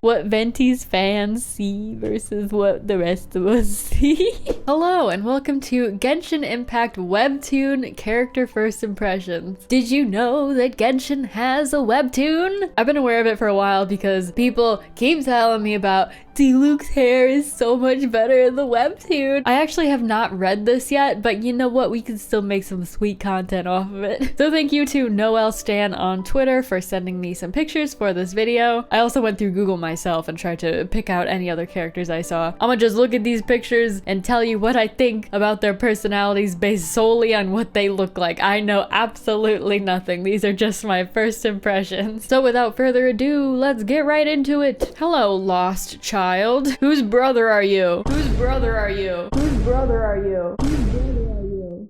what Venti's fans see versus what the rest of us see. Hello and welcome to Genshin Impact Webtoon Character First Impressions. Did you know that Genshin has a webtoon? I've been aware of it for a while because people keep telling me about Diluc's hair is so much better in the webtoon. I actually have not read this yet, but you know what? We can still make some sweet content off of it. So thank you to Noel Stan on Twitter for sending me some pictures for this video. I also went through Google myself and tried to pick out any other characters I saw. I'm gonna just look at these pictures and tell you what I think about their personalities based solely on what they look like. I know absolutely nothing. These are just my first impressions. So without further ado, let's get right into it. Hello, lost child. Whose brother are you? Whose brother are you? Whose brother are you? Whose brother are you?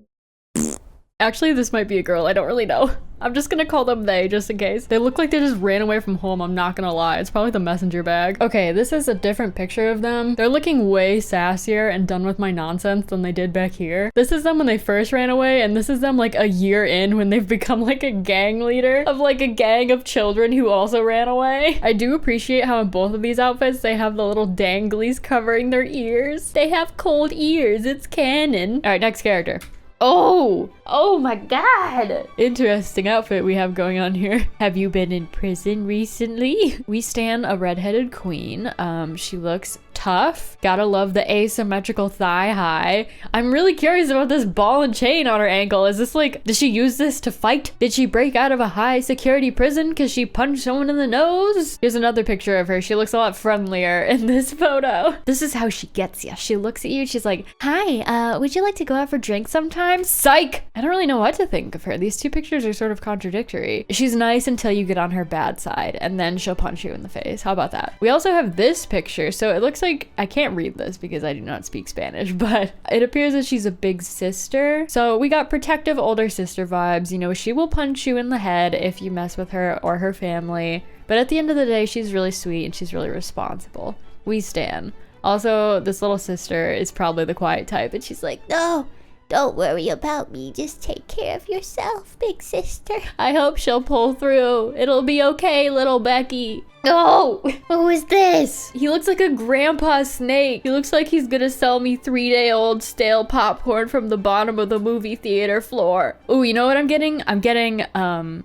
Actually, this might be a girl. I don't really know. I'm just gonna call them they just in case. They look like they just ran away from home. I'm not gonna lie. It's probably the messenger bag. Okay, this is a different picture of them. They're looking way sassier and done with my nonsense than they did back here. This is them when they first ran away, and this is them like a year in when they've become like a gang leader of like a gang of children who also ran away. I do appreciate how in both of these outfits they have the little danglies covering their ears. They have cold ears. It's canon. All right, next character. Oh my god. Interesting outfit we have going on here. Have you been in prison recently? We stan a redheaded queen. She looks tough. Gotta love the asymmetrical thigh high. I'm really curious about this ball and chain on her ankle. Is this like, did she use this to fight? Did she break out of a high security prison because she punched someone in the nose? Here's another picture of her. She looks a lot friendlier in this photo. This is how she gets you. She looks at you. She's like, hi, would you like to go out for drinks sometime? Psych! I don't really know what to think of her. These two pictures are sort of contradictory. She's nice until you get on her bad side, and then she'll punch you in the face. How about that? We also have this picture. So it looks like, I can't read this because I do not speak Spanish, but it appears that she's a big sister. So we got protective older sister vibes. You know, she will punch you in the head if you mess with her or her family. But at the end of the day, she's really sweet and she's really responsible. We stan. Also, this little sister is probably the quiet type, and she's like, no, don't worry about me. Just take care of yourself, big sister. I hope she'll pull through. It'll be okay, little Becky. No! Who is this? He looks like a grandpa snake. He looks like he's gonna sell me 3-day-old stale popcorn from the bottom of the movie theater floor. Oh, you know what I'm getting? I'm getting,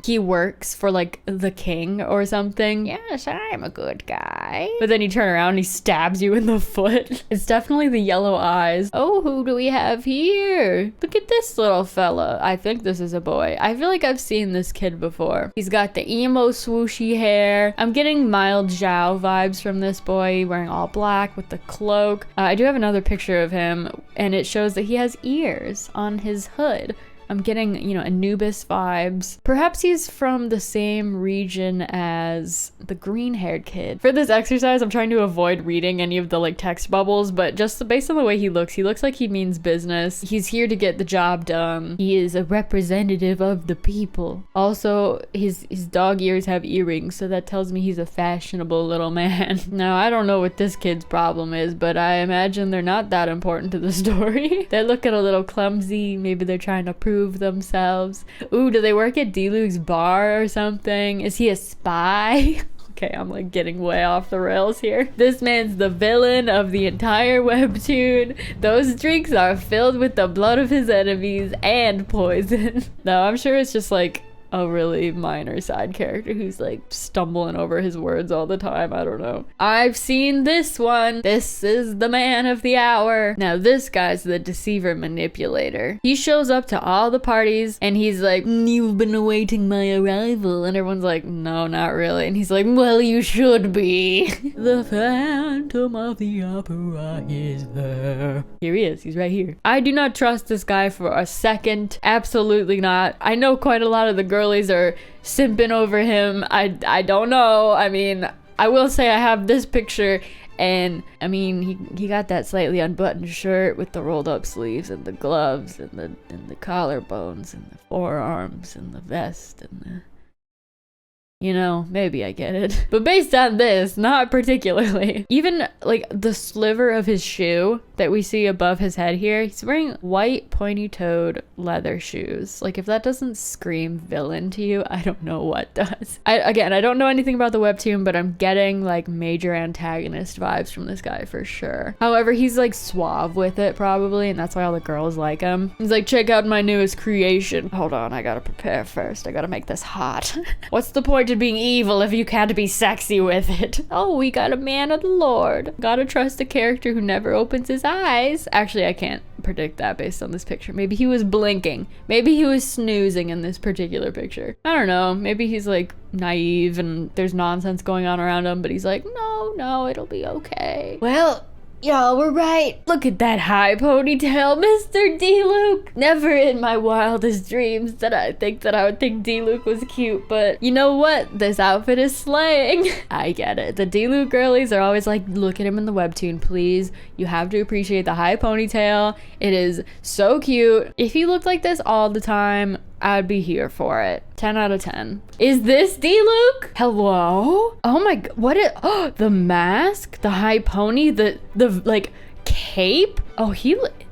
he works for like the king or something. Yes, I'm a good guy. But then you turn around and he stabs you in the foot. It's definitely the yellow eyes. Oh, who do we have here? Look at this little fella. I think this is a boy. I feel like I've seen this kid before. He's got the emo swooshy hair. I'm getting mild Zhao vibes from this boy, wearing all black with the cloak. I do have another picture of him, and it shows that he has ears on his hood. I'm getting, you know, Anubis vibes. Perhaps he's from the same region as the green-haired kid. For this exercise, I'm trying to avoid reading any of the like text bubbles, but just based on the way he looks like he means business. He's here to get the job done. He is a representative of the people. Also, his dog ears have earrings, so that tells me he's a fashionable little man. Now, I don't know what this kid's problem is, but I imagine they're not that important to the story. They're looking a little clumsy. Maybe they're trying to prove themselves. Ooh, do they work at Diluc's bar or something? Is he a spy? Okay, I'm like getting way off the rails here. This man's the villain of the entire webtoon. Those drinks are filled with the blood of his enemies and poison. No, I'm sure it's just like a really minor side character who's like stumbling over his words all the time. I don't know. I've seen this one. This is the man of the hour. Now this guy's the deceiver manipulator. He shows up to all the parties and he's like, you've been awaiting my arrival. And everyone's like, no, not really. And he's like, well, you should be. The Phantom of the Opera is there. Here he is. He's right here. I do not trust this guy for a second. Absolutely not. I know quite a lot of the girlies are simping over him. I don't know. I mean, I will say I have this picture, and I mean he got that slightly unbuttoned shirt with the rolled up sleeves and the gloves and the collarbones and the forearms and the vest and the you know, maybe I get it. But based on this, not particularly. Even like the sliver of his shoe that we see above his head here, he's wearing white pointy-toed leather shoes. Like if that doesn't scream villain to you, I don't know what does. Again, I don't know anything about the webtoon, but I'm getting like major antagonist vibes from this guy for sure. However, he's like suave with it probably, and that's why all the girls like him. He's like, check out my newest creation. Hold on, I gotta prepare first. I gotta make this hot. What's the point of being evil if you can't be sexy with it? Oh, we got a man of the Lord. Gotta trust a character who never opens his eyes. Actually, I can't predict that based on this picture. Maybe he was blinking. Maybe he was snoozing in this particular picture. I don't know. Maybe he's like naive and there's nonsense going on around him, but he's like, no, it'll be okay. Well, y'all were right. Look at that high ponytail, Mr. Diluc. Never in my wildest dreams did I think that I would think Diluc was cute, but you know what? This outfit is slaying. I get it. The Diluc girlies are always like, look at him in the webtoon, please. You have to appreciate the high ponytail. It is so cute. If he looked like this all the time, I'd be here for it. 10 out of 10. Is this Diluc? Hello? Oh my god, what is, oh, the mask, the high pony, the like cape? Oh,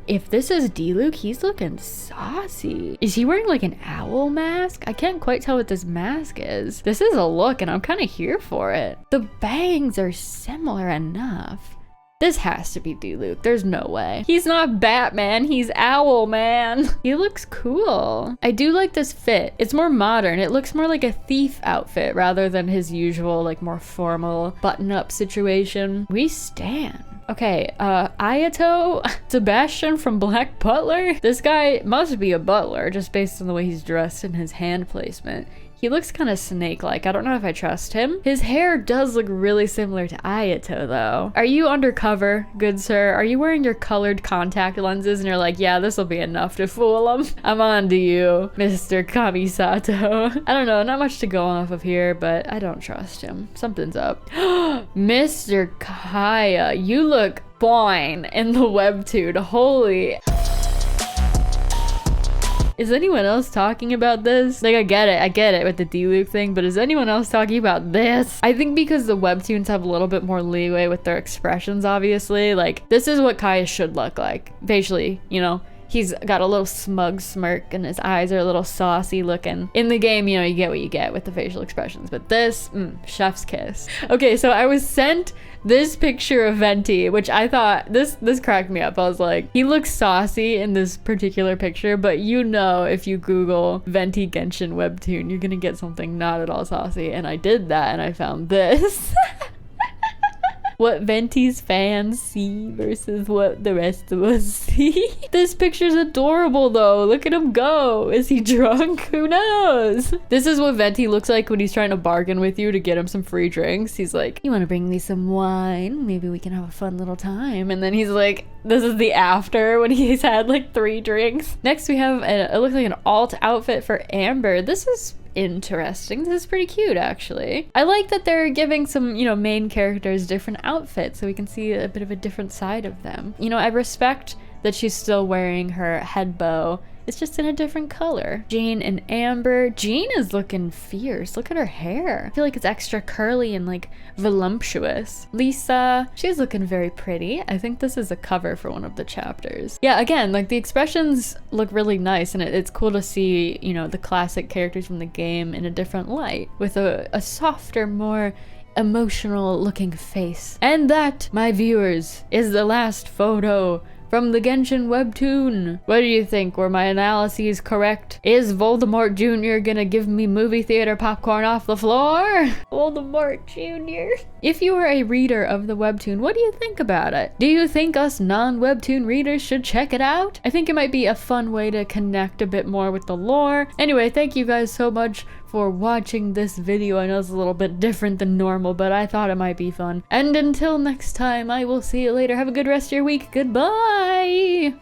if this is Diluc, he's looking saucy. Is he wearing like an owl mask? I can't quite tell what this mask is. This is a look and I'm kind of here for it. The bangs are similar enough. This has to be Diluc. There's no way. He's not Batman, he's Owl Man. He looks cool. I do like this fit. It's more modern. It looks more like a thief outfit rather than his usual like more formal button-up situation. We stan. Okay, Ayato, Sebastian from Black Butler. This guy must be a butler just based on the way he's dressed and his hand placement. He looks kind of snake-like. I don't know if I trust him. His hair does look really similar to Ayato though. Are you undercover, good sir? Are you wearing your colored contact lenses and you're like, yeah, this will be enough to fool him? I'm on to you, Mr. Kamisato. I don't know, not much to go off of here, but I don't trust him. Something's up. Mr. Kaeya, you look fine in the webtoon. Holy. Is anyone else talking about this? Like, I get it with the Diluc thing, but is anyone else talking about this? I think because the webtoons have a little bit more leeway with their expressions, obviously. Like, this is what Kaeya should look like, facially, you know? He's got a little smug smirk and his eyes are a little saucy looking. In the game, you know, you get what you get with the facial expressions, but this, chef's kiss. Okay, so I was sent this picture of Venti, which I thought, this cracked me up. I was like, he looks saucy in this particular picture, but you know, if you Google Venti Genshin webtoon, you're gonna get something not at all saucy. And I did that and I found this. What Venti's fans see versus what the rest of us see. This picture's adorable though. Look at him go. Is he drunk? Who knows? This is what Venti looks like when he's trying to bargain with you to get him some free drinks. He's like, you want to bring me some wine? Maybe we can have a fun little time. And then he's like, this is the after when he's had like 3 drinks. Next we have, it looks like an alt outfit for Amber. This is interesting. This is pretty cute actually. I like that they're giving some, you know, main characters different outfits so we can see a bit of a different side of them. You know, I respect that she's still wearing her head bow. It's just in a different color. Jean and Amber. Jean is looking fierce. Look at her hair. I feel like it's extra curly and like voluptuous. Lisa, she's looking very pretty. I think this is a cover for one of the chapters. Yeah, again, like the expressions look really nice and it's cool to see, you know, the classic characters from the game in a different light with a softer, more emotional looking face. And that, my viewers, is the last photo from the Genshin webtoon. What do you think? Were my analyses correct? Is Voldemort Jr. gonna give me movie theater popcorn off the floor? Voldemort Jr. If you are a reader of the webtoon, what do you think about it? Do you think us non-webtoon readers should check it out? I think it might be a fun way to connect a bit more with the lore. Anyway, thank you guys so much for watching this video. I know it's a little bit different than normal, but I thought it might be fun. And until next time, I will see you later. Have a good rest of your week. Goodbye!